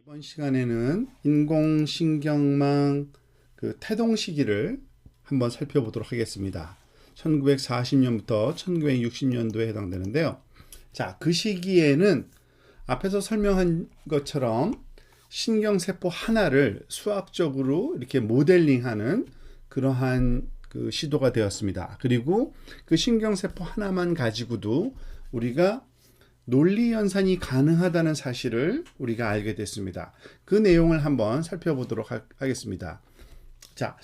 이번 시간에는 인공신경망 태동 시기를 한번 살펴보도록 하겠습니다. 1940년부터 1960년도에 해당되는데요. 자, 그 시기에는 앞에서 설명한 것처럼 신경세포 하나를 수학적으로 이렇게 모델링하는 그러한 시도가 되었습니다. 그리고 그 신경세포 하나만 가지고도 우리가 논리 연산이 가능하다는 사실을 우리가 알게 됐습니다. 그 내용을 한번 살펴보도록 하겠습니다. 자,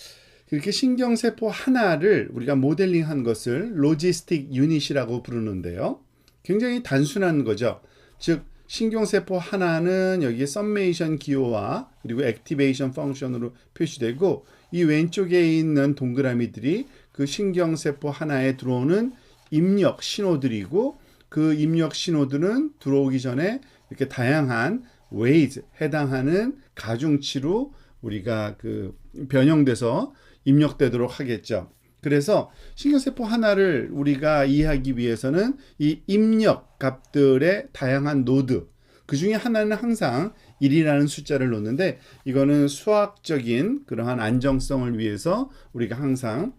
그렇게 신경세포 하나를 우리가 모델링한 것을 로지스틱 유닛이라고 부르는데요. 굉장히 단순한 거죠. 즉, 신경세포 하나는 여기 썸메이션 기호와 그리고 액티베이션 펑션으로 표시되고, 이 왼쪽에 있는 동그라미들이 그 신경세포 하나에 들어오는 입력 신호들이고, 그 입력 신호들은 들어오기 전에 이렇게 다양한 웨이트, 해당하는 가중치로 우리가 변형돼서 입력되도록 하겠죠. 그래서 신경세포 하나를 우리가 이해하기 위해서는 이 입력 값들의 다양한 노드, 그 중에 하나는 항상 1이라는 숫자를 놓는데, 이거는 수학적인 그러한 안정성을 위해서 우리가 항상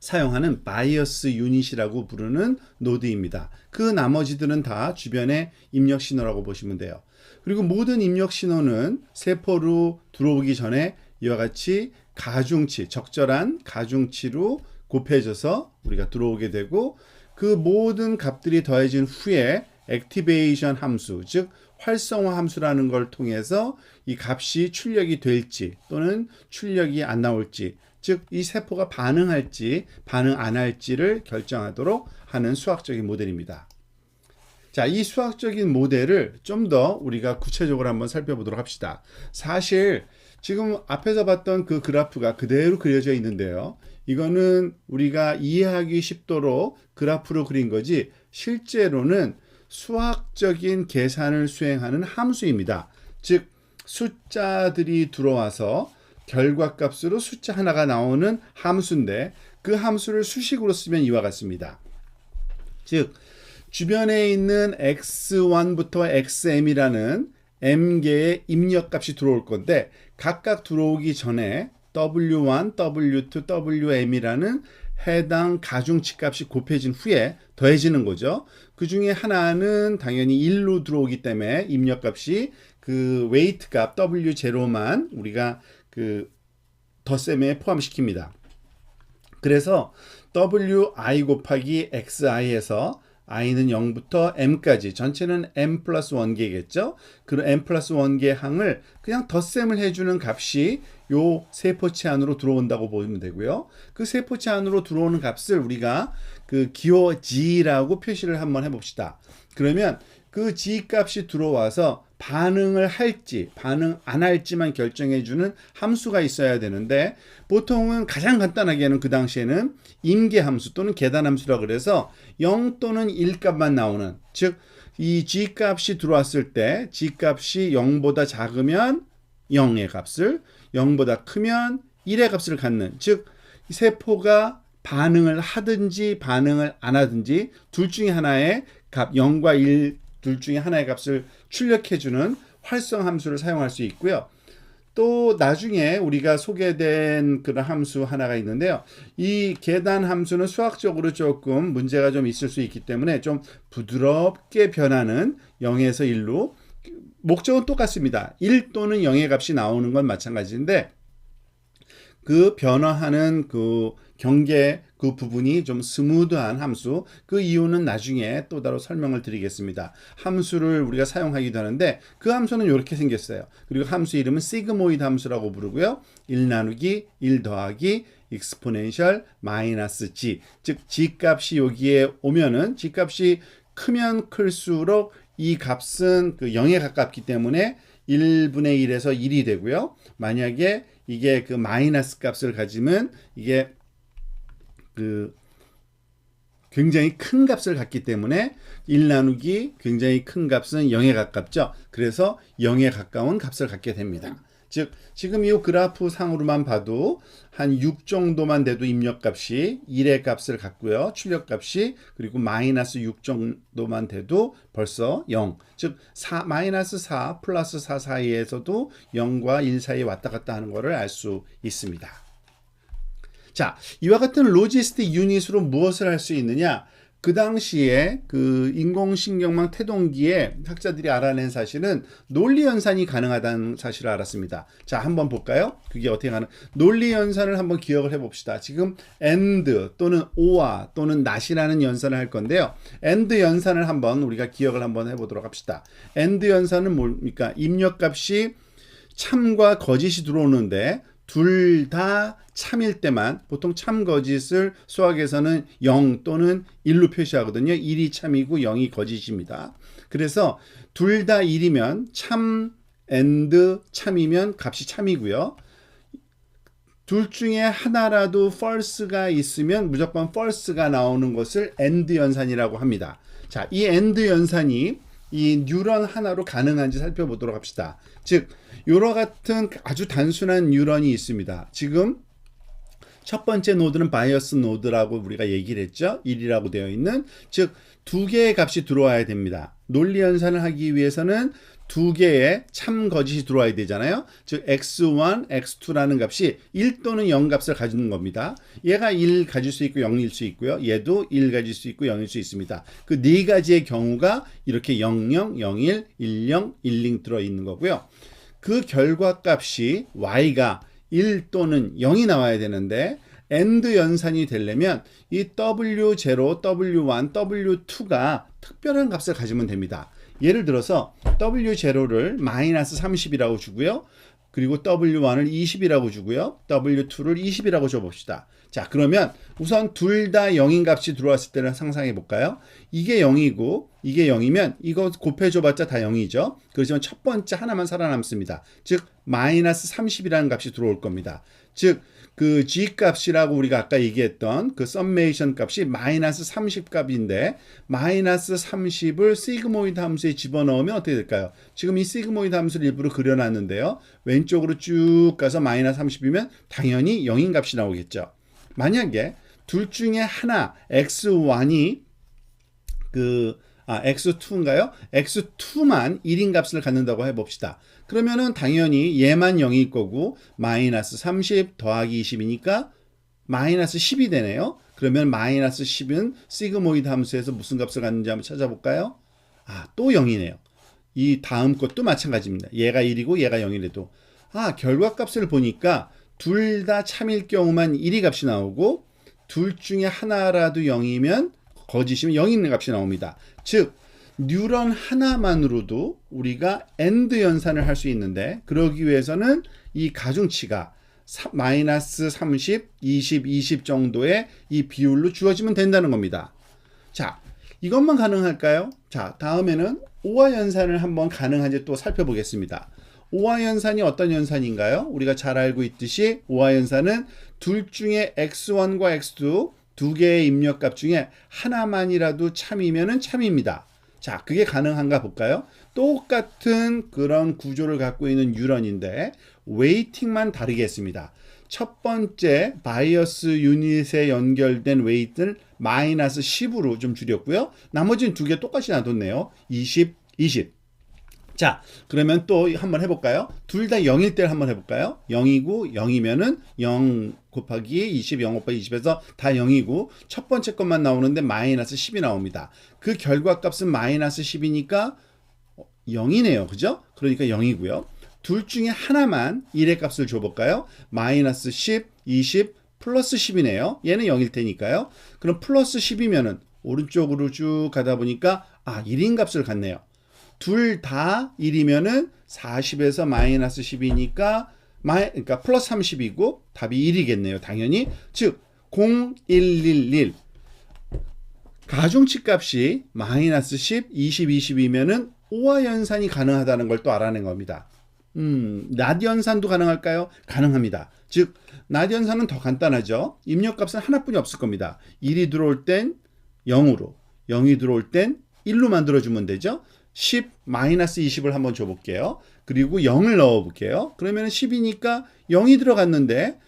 사용하는 바이어스 유닛이라고 부르는 노드입니다. 그 나머지들은 다 주변의 입력 신호라고 보시면 돼요. 그리고 모든 입력 신호는 세포로 들어오기 전에 이와 같이 가중치, 적절한 가중치로 곱해져서 우리가 들어오게 되고, 그 모든 값들이 더해진 후에 액티베이션 함수, 즉 활성화 함수라는 걸 통해서 이 값이 출력이 될지 또는 출력이 안 나올지, 즉 이 세포가 반응할지 반응 안 할지를 결정하도록 하는 수학적인 모델입니다. 자, 이 수학적인 모델을 좀 더 우리가 구체적으로 한번 살펴보도록 합시다. 사실 지금 앞에서 봤던 그 그래프가 그대로 그려져 있는데요. 이거는 우리가 이해하기 쉽도록 그래프로 그린 거지, 실제로는 수학적인 계산을 수행하는 함수입니다. 즉 숫자들이 들어와서 결과값으로 숫자 하나가 나오는 함수인데, 그 함수를 수식으로 쓰면 이와 같습니다. 즉 주변에 있는 x1부터 xm이라는 m개의 입력값이 들어올 건데, 각각 들어오기 전에 w1, w2, wm이라는 해당 가중치 값이 곱해진 후에 더해지는 거죠. 그 중에 하나는 당연히 1로 들어오기 때문에 입력값이 그 웨이트 값 w0만 우리가 덧셈에 포함시킵니다. 그래서 wi 곱하기 xi에서 i는 0부터 m까지 전체는 m 플러스 1개겠죠. 그 m 플러스 1개 항을 그냥 덧셈을 해주는 값이 요 세포체 안으로 들어온다고 보면 되고요. 그 세포체 안으로 들어오는 값을 우리가 그 기호 g라고 표시를 한번 해봅시다. 그러면 그 g 값이 들어와서 반응을 할지 반응 안 할지만 결정해주는 함수가 있어야 되는데, 보통은 가장 간단하게는 그 당시에는 임계함수 또는 계단함수라고 그래서 0 또는 1 값만 나오는, 즉 이 g 값이 들어왔을 때 g 값이 0보다 작으면 0의 값을, 0보다 크면 1의 값을 갖는, 즉 세포가 반응을 하든지 반응을 안 하든지 둘 중에 하나의 값, 0과 1 둘 중에 하나의 값을 출력해주는 활성 함수를 사용할 수 있고요. 또 나중에 우리가 소개된 그런 함수 하나가 있는데요. 이 계단 함수는 수학적으로 조금 문제가 좀 있을 수 있기 때문에 좀 부드럽게 변하는 0에서 1로, 목적은 똑같습니다. 1 또는 0의 값이 나오는 건 마찬가지인데, 그 변화하는 그 경계 그 부분이 좀 스무드한 함수, 그 이유는 나중에 또 따로 설명을 드리겠습니다. 함수를 우리가 사용하기도 하는데, 그 함수는 이렇게 생겼어요. 그리고 함수 이름은 시그모이드 함수라고 부르고요. 1 나누기 1 더하기 익스포넨셜 마이너스 g, 즉 g 값이 여기에 오면은 g 값이 크면 클수록 이 값은 그 0에 가깝기 때문에 1분의 1에서 1이 되고요. 만약에 이게 그 마이너스 값을 가지면 이게 굉장히 큰 값을 갖기 때문에 1 나누기 굉장히 큰 값은 0에 가깝죠. 그래서 0에 가까운 값을 갖게 됩니다. 즉 지금 이 그래프 상으로만 봐도 한 6 정도만 돼도 입력값이 1의 값을 갖고요. 출력값이 그리고 마이너스 6 정도만 돼도 벌써 0. 즉 마이너스 4 플러스 4 사이에서도 0과 1 사이에 왔다 갔다 하는 것을 알 수 있습니다. 자, 이와 같은 로지스틱 유닛으로 무엇을 할 수 있느냐? 그 당시에 그 인공신경망 태동기에 학자들이 알아낸 사실은 논리 연산이 가능하다는 사실을 알았습니다. 자, 한번 볼까요? 그게 어떻게 가능? 논리 연산을 한번 기억을 해봅시다. 지금 AND 또는 OR 또는 NOT이라는 연산을 할 건데요. AND 연산을 한번 우리가 기억을 한번 해보도록 합시다. AND 연산은 뭡니까? 입력값이 참과 거짓이 들어오는데 둘 다 참일 때만, 보통 참 거짓을 수학에서는 0 또는 1로 표시하거든요. 1이 참이고 0이 거짓입니다. 그래서 둘 다 1이면 참 and 참이면 값이 참이고요. 둘 중에 하나라도 false가 있으면 무조건 false가 나오는 것을 and 연산이라고 합니다. 자, 이 and 연산이 이 뉴런 하나로 가능한지 살펴보도록 합시다. 즉 이와 같은 아주 단순한 뉴런이 있습니다. 지금 첫 번째 노드는 바이어스 노드라고 우리가 얘기를 했죠. 1이라고 되어 있는, 즉 두 개의 값이 들어와야 됩니다. 논리 연산을 하기 위해서는 두 개의 참 거짓이 들어와야 되잖아요. 즉 x1, x2라는 값이 1 또는 0 값을 가지는 겁니다. 얘가 1 가질 수 있고 0일 수 있고요. 얘도 1 가질 수 있고 0일 수 있습니다. 그 네 가지의 경우가 이렇게 00, 01, 10, 10 들어있는 거고요. 그 결과값이 y가 1 또는 0이 나와야 되는데 AND 연산이 되려면 이 W0, W1, W2가 특별한 값을 가지면 됩니다. 예를 들어서 W0를 마이너스 30이라고 주고요. 그리고 W1을 20이라고 주고요. W2를 20이라고 줘봅시다. 자, 그러면 우선 둘 다 0인 값이 들어왔을 때는 상상해 볼까요? 이게 0이고 이게 0이면 이거 곱해줘봤자 다 0이죠. 그렇지만 첫 번째 하나만 살아남습니다. 즉 마이너스 30이라는 값이 들어올 겁니다. 즉 그 g 값이라고 우리가 아까 얘기했던 그 썸메이션 값이 마이너스 30 값인데 마이너스 30을 시그모이드 함수에 집어넣으면 어떻게 될까요? 지금 이 시그모이드 함수를 일부러 그려놨는데요. 왼쪽으로 쭉 가서 마이너스 30이면 당연히 0인 값이 나오겠죠. 만약에 둘 중에 하나 x1이 x2인가요? x2만 1인 값을 갖는다고 해봅시다. 그러면은 당연히 얘만 0일 거고 마이너스 30 더하기 20이니까 마이너스 10이 되네요. 그러면 마이너스 10은 시그모이드 함수에서 무슨 값을 갖는지 한번 찾아볼까요? 또 0이네요. 이 다음 것도 마찬가지입니다. 얘가 1이고 얘가 0이래도 결과값을 보니까 둘 다 참일 경우만 1이 값이 나오고 둘 중에 하나라도 0이면 거짓이면 0이 있는 값이 나옵니다. 즉 뉴런 하나만으로도 우리가 AND 연산을 할 수 있는데 그러기 위해서는 이 가중치가 마이너스 30, 20, 20 정도의 이 비율로 주어지면 된다는 겁니다. 자, 이것만 가능할까요? 자, 다음에는 OR 연산을 한번 가능한지 또 살펴보겠습니다. OR 연산이 어떤 연산인가요? 우리가 잘 알고 있듯이 OR 연산은 둘 중에 x1과 x2 두 개의 입력값 중에 하나만이라도 참이면은 참입니다. 자, 그게 가능한가 볼까요? 똑같은 그런 구조를 갖고 있는 뉴런인데 웨이팅만 다르게 했습니다. 첫 번째 바이어스 유닛에 연결된 웨이트를 마이너스 10으로 좀 줄였고요. 나머지는 두 개 똑같이 놔뒀네요. 20, 20. 자, 그러면 또 한번 해볼까요? 둘 다 0일 때를 한번 해볼까요? 0이고 0이면은 0 곱하기 20, 0 곱하기 20에서 다 0이고 첫 번째 것만 나오는데 마이너스 10이 나옵니다. 그 결과값은 마이너스 10이니까 0이네요. 그죠? 그러니까 0이고요. 둘 중에 하나만 1의 값을 줘볼까요? 마이너스 10, 20, 플러스 10이네요. 얘는 0일 테니까요. 그럼 플러스 10이면은 오른쪽으로 쭉 가다 보니까 1인 값을 갖네요. 둘 다 1이면은 40에서 마이너스 10이니까 그러니까 플러스 30이고 답이 1이겠네요. 당연히. 즉 0, 1, 1, 1 가중치 값이 마이너스 10, 20, 20이면은 OR 연산이 가능하다는 걸 또 알아낸 겁니다. 낫 연산도 가능할까요? 가능합니다. 즉 낫 연산은 더 간단하죠. 입력값은 하나뿐이 없을 겁니다. 1이 들어올 땐 0으로 0이 들어올 땐 1로 만들어주면 되죠. 10 마이너스 20을 한번 줘볼게요. 그리고 0을 넣어볼게요. 그러면 10이니까 0이 들어갔는데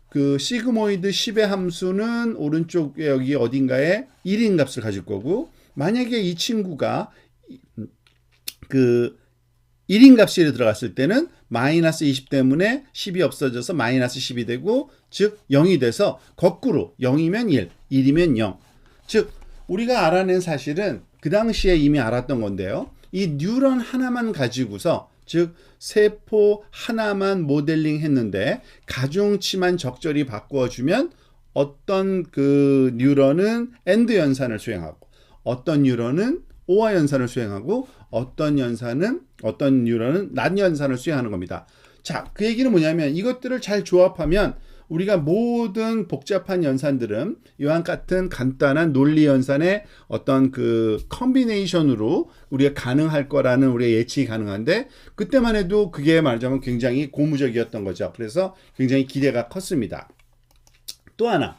그 시그모이드 10의 함수는 오른쪽에 여기 어딘가에 1인 값을 가질 거고, 만약에 이 친구가 그 1인 값이 들어갔을 때는 마이너스 20 때문에 10이 없어져서 마이너스 10이 되고, 즉 0이 돼서 거꾸로 0이면 1, 1이면 0. 즉 우리가 알아낸 사실은 그 당시에 이미 알았던 건데요. 이 뉴런 하나만 가지고서, 즉 세포 하나만 모델링 했는데 가중치만 적절히 바꾸어주면 어떤 그 뉴런은 AND 연산을 수행하고, 어떤 뉴런은 OR 연산을 수행하고, 어떤 뉴런은 NOT 연산을 수행하는 겁니다. 자, 그 얘기는 뭐냐면 이것들을 잘 조합하면 우리가 모든 복잡한 연산들은 이와 같은 간단한 논리 연산의 어떤 그 컨비네이션으로 우리가 가능할 거라는 우리가 예측이 가능한데, 그때만 해도 그게 말하자면 굉장히 고무적이었던 거죠. 그래서 굉장히 기대가 컸습니다. 또 하나,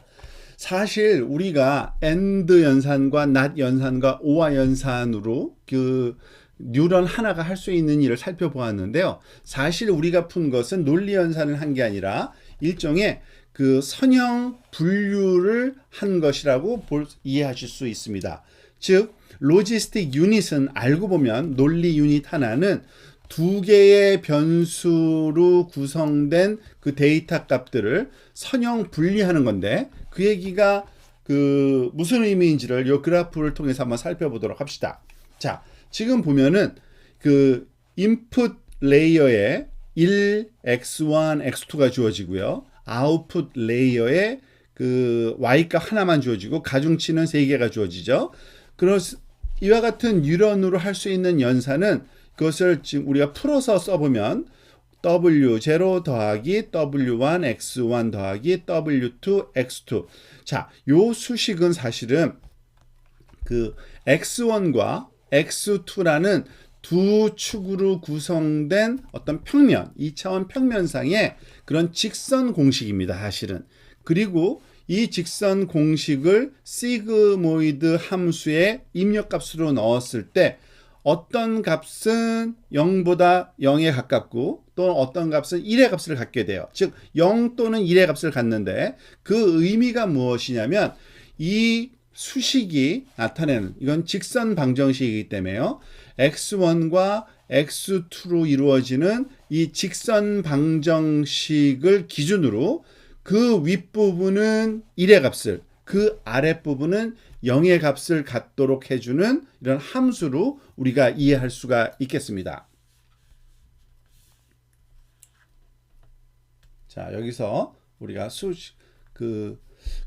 사실 우리가 AND 연산과 NOT 연산과 OR 연산으로 그 뉴런 하나가 할 수 있는 일을 살펴보았는데요. 사실 우리가 푼 것은 논리 연산을 한 게 아니라 일종의 그 선형 분류를 한 것이라고 이해하실 수 있습니다. 즉 로지스틱 유닛은 알고 보면 논리 유닛 하나는 두 개의 변수로 구성된 그 데이터 값들을 선형 분리하는 건데, 그 얘기가 그 무슨 의미인지를 이 그래프를 통해서 한번 살펴보도록 합시다. 자, 지금 보면은 그 인풋 레이어에 1, x1, x2가 주어지고요. 아웃풋 레이어에 그 y값 하나만 주어지고 가중치는 3개가 주어지죠. 이와 같은 뉴런으로 할 수 있는 연산은 그것을 지금 우리가 풀어서 써보면 W0 더하기 W1 X1 더하기 W2 X2. 자, 요 수식은 사실은 그 X1과 X2라는 두 축으로 구성된 어떤 평면, 2차원 평면상의 그런 직선 공식입니다, 사실은. 그리고 이 직선 공식을 시그모이드 함수의 입력값으로 넣었을 때 어떤 값은 0보다 0에 가깝고 또 어떤 값은 1의 값을 갖게 돼요. 즉 0 또는 1의 값을 갖는데, 그 의미가 무엇이냐면 이 수식이 나타내는, 이건 직선 방정식이기 때문에요. x1과 x2로 이루어지는 이 직선 방정식을 기준으로 그 윗부분은 1의 값을, 그 아랫부분은 0의 값을 갖도록 해주는 이런 함수로 우리가 이해할 수가 있겠습니다. 자, 여기서 우리가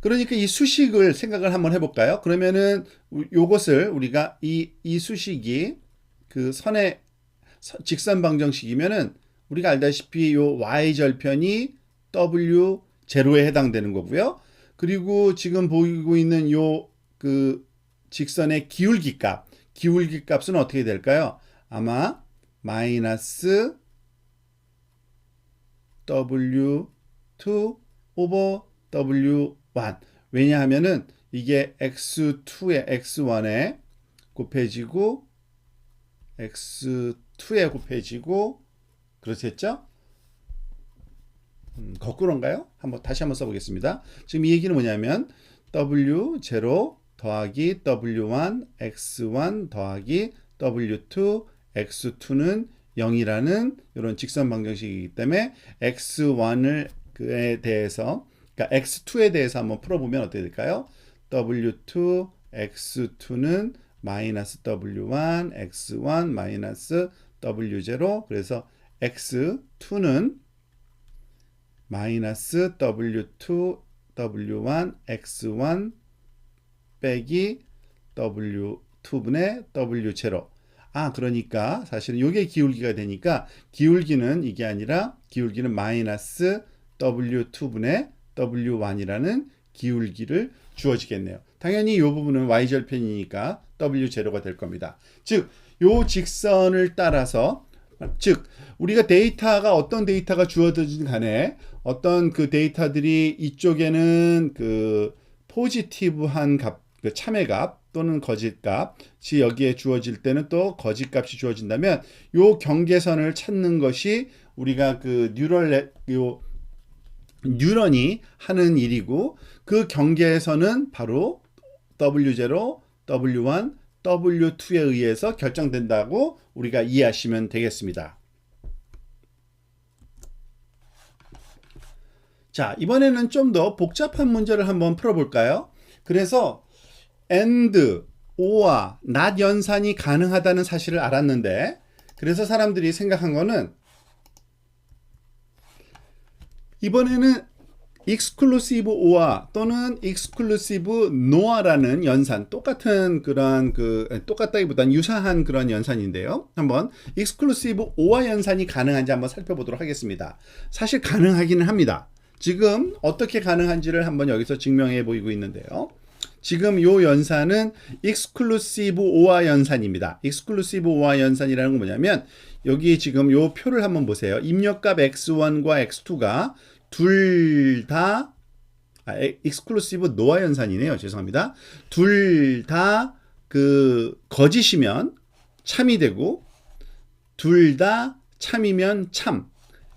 그러니까 이 수식을 생각을 한번 해볼까요? 그러면은 요것을 우리가 이 수식이 그 선의 직선 방정식이면은 우리가 알다시피 요 y-절편이 w0에 해당되는 거고요. 그리고 지금 보이고 있는 요 그 직선의 기울기 값은 어떻게 될까요? 아마 마이너스 w2 over w1. 왜냐하면은 이게 x2에 x1에 곱해지고 x2에 곱해지고 그렇겠죠? 거꾸로인가요? 다시 한번 써보겠습니다. 지금 이 얘기는 뭐냐면 w0 더하기 w1 x1 더하기 w2 x2는 0이라는 이런 직선 방정식이기 때문에 x1에 대해서, 그러니까 x2에 대해서 한번 풀어보면 어떻게 될까요? w2 x2는 마이너스 w1 x1 마이너스 w0, 그래서 x2는 마이너스 w2 w1 x1 빼기 w2분의 w0. 그러니까 사실은 이게 기울기가 되니까 기울기는 이게 아니라 기울기는 마이너스 w2분의 w1이라는 기울기를 주어지겠네요. 당연히 이 부분은 y절편이니까 w0가 될 겁니다. 즉, 이 직선을 따라서, 즉 우리가 데이터가 어떤 데이터가 주어지든 간에 어떤 그 데이터들이 이쪽에는 그 포지티브한 그 참외값 또는 거짓값이 여기에 주어질 때는 또 거짓값이 주어진다면 요 경계선을 찾는 것이 우리가 그 뉴런이 하는 일이고, 그 경계선은 바로 W0, W1, W2에 의해서 결정된다고 우리가 이해하시면 되겠습니다. 자, 이번에는 좀 더 복잡한 문제를 한번 풀어볼까요? 그래서 and, or와 not 연산이 가능하다는 사실을 알았는데, 그래서 사람들이 생각한 거는 이번에는 exclusive or와 또는 exclusive nor라는 연산, 똑같은 그런 똑같다기보다는 유사한 그런 연산인데요. 한번 exclusive or와 연산이 가능한지 한번 살펴보도록 하겠습니다. 사실 가능하기는 합니다. 지금 어떻게 가능한지를 한번 여기서 증명해 보이고 있는데요. 지금 요 연산은 exclusive or와 연산입니다. exclusive or와 연산이라는 건 뭐냐면, 여기 지금 요 표를 한번 보세요. 입력값 x1과 x2가 둘 다 exclusive no와 연산이네요. 죄송합니다. 둘 다 그 거짓이면 참이 되고, 둘 다 참이면 참.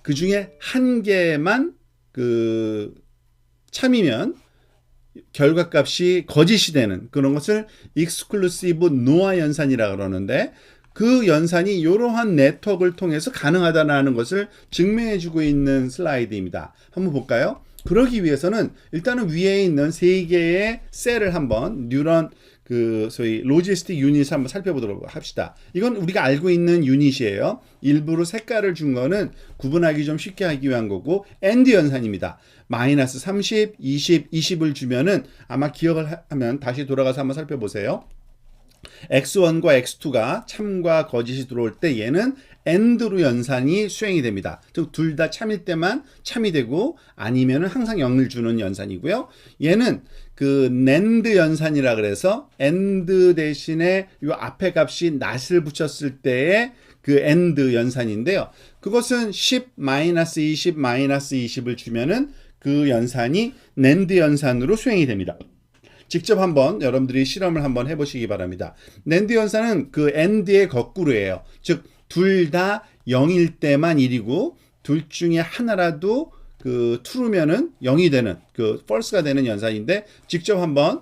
그 중에 한 개만 그 참이면 결과값이 거짓이 되는 그런 것을 exclusive no와 연산이라고 그러는데, 그 연산이 이러한 네트워크를 통해서 가능하다는 것을 증명해주고 있는 슬라이드입니다. 한번 볼까요? 그러기 위해서는 일단은 위에 있는 세 개의 셀을 한번 뉴런 소위 로지스틱 유닛을 한번 살펴보도록 합시다. 이건 우리가 알고 있는 유닛이에요. 일부러 색깔을 준 거는 구분하기 좀 쉽게 하기 위한 거고, AND 연산입니다. 마이너스 30, 20, 20을 주면은 아마 기억을 하면 다시 돌아가서 한번 살펴보세요. x1과 x2가 참과 거짓이 들어올 때 얘는 AND로 연산이 수행이 됩니다. 즉 둘 다 참일 때만 참이 되고, 아니면은 항상 0을 주는 연산이고요. 얘는 그 NAND 연산이라 그래서 AND 대신에 이 앞에 값이 not을 붙였을 때의 그 AND 연산인데요. 그것은 10, 마이너스 20, 마이너스 20을 주면은 그 연산이 NAND 연산으로 수행이 됩니다. 직접 한번 여러분들이 실험을 한번 해보시기 바랍니다. NAND 연산은 그 AND의 거꾸로예요. 즉 둘 다 0일 때만 1이고, 둘 중에 하나라도 그 true면은 0이 되는 그 false가 되는 연산인데, 직접 한번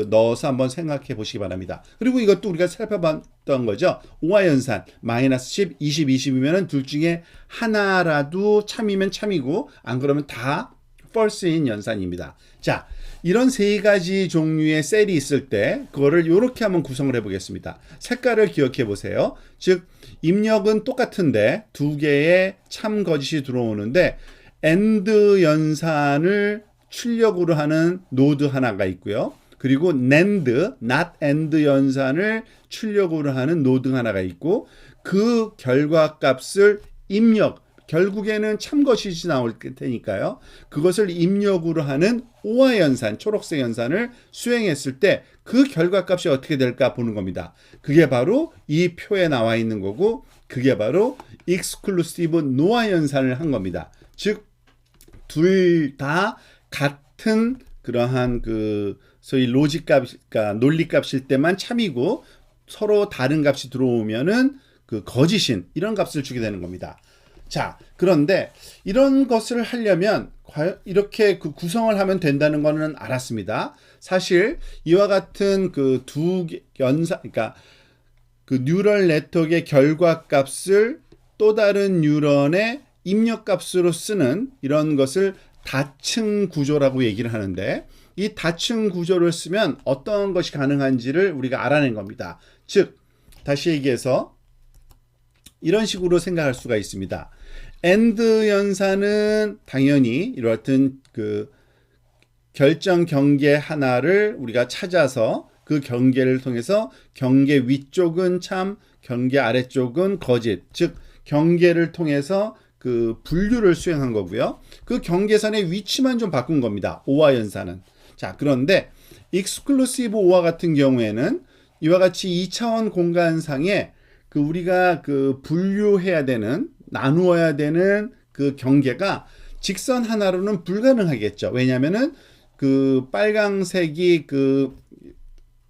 넣어서 한번 생각해 보시기 바랍니다. 그리고 이것도 우리가 살펴봤던 거죠. 오화 연산 마이너스 10, 20, 20이면은 둘 중에 하나라도 참이면 참이고, 안 그러면 다 false인 연산입니다. 자, 이런 세 가지 종류의 셀이 있을 때 그거를 이렇게 한번 구성을 해보겠습니다. 색깔을 기억해 보세요. 즉 입력은 똑같은데 두 개의 참 거짓이 들어오는데, AND 연산을 출력으로 하는 노드 하나가 있고요. 그리고 NAND, not AND 연산을 출력으로 하는 노드 하나가 있고, 그 결과값을 입력, 결국에는 참거짓이 나올 테니까요. 그것을 입력으로 하는 오화 연산, 초록색 연산을 수행했을 때 그 결과값이 어떻게 될까 보는 겁니다. 그게 바로 이 표에 나와 있는 거고, 그게 바로 exclusive no와 연산을 한 겁니다. 즉 둘 다 같은 그러한 소위 로직 값, 그러니까 논리 값일 때만 참이고, 서로 다른 값이 들어오면은 그 거짓인 이런 값을 주게 되는 겁니다. 자, 그런데 이런 것을 하려면 과연 이렇게 그 구성을 하면 된다는 거는 알았습니다. 사실 이와 같은 그 두 연산, 그러니까 그 뉴럴 네트워크의 결과값을 또 다른 뉴런의 입력값으로 쓰는 이런 것을 다층 구조라고 얘기를 하는데, 이 다층 구조를 쓰면 어떤 것이 가능한지를 우리가 알아낸 겁니다. 즉 다시 얘기해서 이런 식으로 생각할 수가 있습니다. AND 연산은 당연히 이렇든 그 결정 경계 하나를 우리가 찾아서 그 경계를 통해서 경계 위쪽은 참, 경계 아래쪽은 거짓, 즉 경계를 통해서 그 분류를 수행한 거고요. 그 경계선의 위치만 좀 바꾼 겁니다. 오화 연산은. 자, 그런데 익스클루시브 오화 같은 경우에는 이와 같이 2차원 공간상에 그 우리가 그 분류해야 되는, 나누어야 되는 그 경계가 직선 하나로는 불가능하겠죠. 왜냐하면은 그 빨강색이 그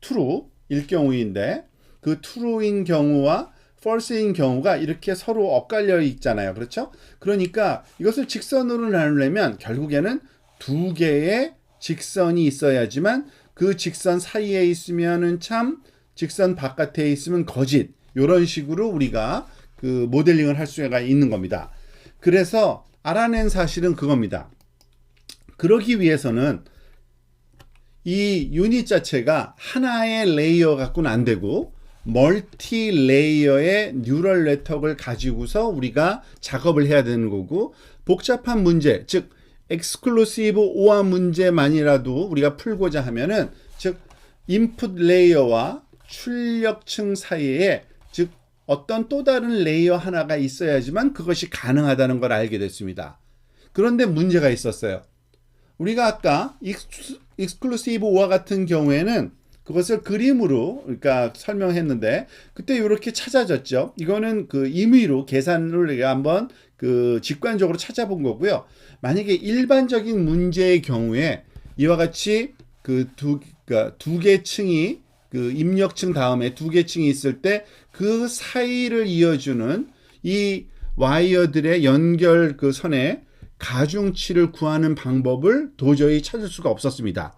true일 경우인데 그 true인 경우와 false인 경우가 이렇게 서로 엇갈려 있잖아요. 그렇죠? 그러니까 이것을 직선으로 나누려면 결국에는 두 개의 직선이 있어야지만 그 직선 사이에 있으면은 참, 직선 바깥에 있으면 거짓. 이런 식으로 우리가 그 모델링을 할 수가 있는 겁니다. 그래서 알아낸 사실은 그겁니다. 그러기 위해서는 이 유닛 자체가 하나의 레이어 갖고는 안 되고 멀티 레이어의 뉴럴 네트워크를 가지고서 우리가 작업을 해야 되는 거고, 복잡한 문제, 즉 엑스클루시브 오어 문제만이라도 우리가 풀고자 하면은, 즉 인풋 레이어와 출력층 사이에 즉 어떤 또 다른 레이어 하나가 있어야지만 그것이 가능하다는 걸 알게 됐습니다. 그런데 문제가 있었어요. 우리가 아까 익스클루시브 오어 같은 경우에는 그것을 그림으로 그러니까 설명했는데 그때 이렇게 찾아졌죠. 이거는 그 임의로 계산을 우리가 한번 그 직관적으로 찾아본 거고요. 만약에 일반적인 문제의 경우에 이와 같이 그 두 개 층이 그 입력층 다음에 두 개 층이 있을 때 그 사이를 이어주는 이 와이어들의 연결 그 선에 가중치를 구하는 방법을 도저히 찾을 수가 없었습니다.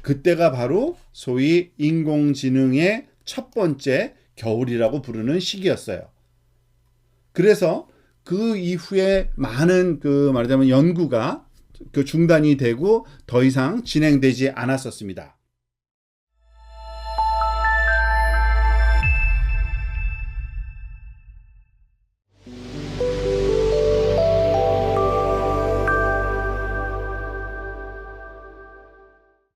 그때가 바로 소위 인공지능의 첫 번째 겨울이라고 부르는 시기였어요. 그래서 그 이후에 많은 그 말하자면 연구가 그 중단이 되고 더 이상 진행되지 않았었습니다.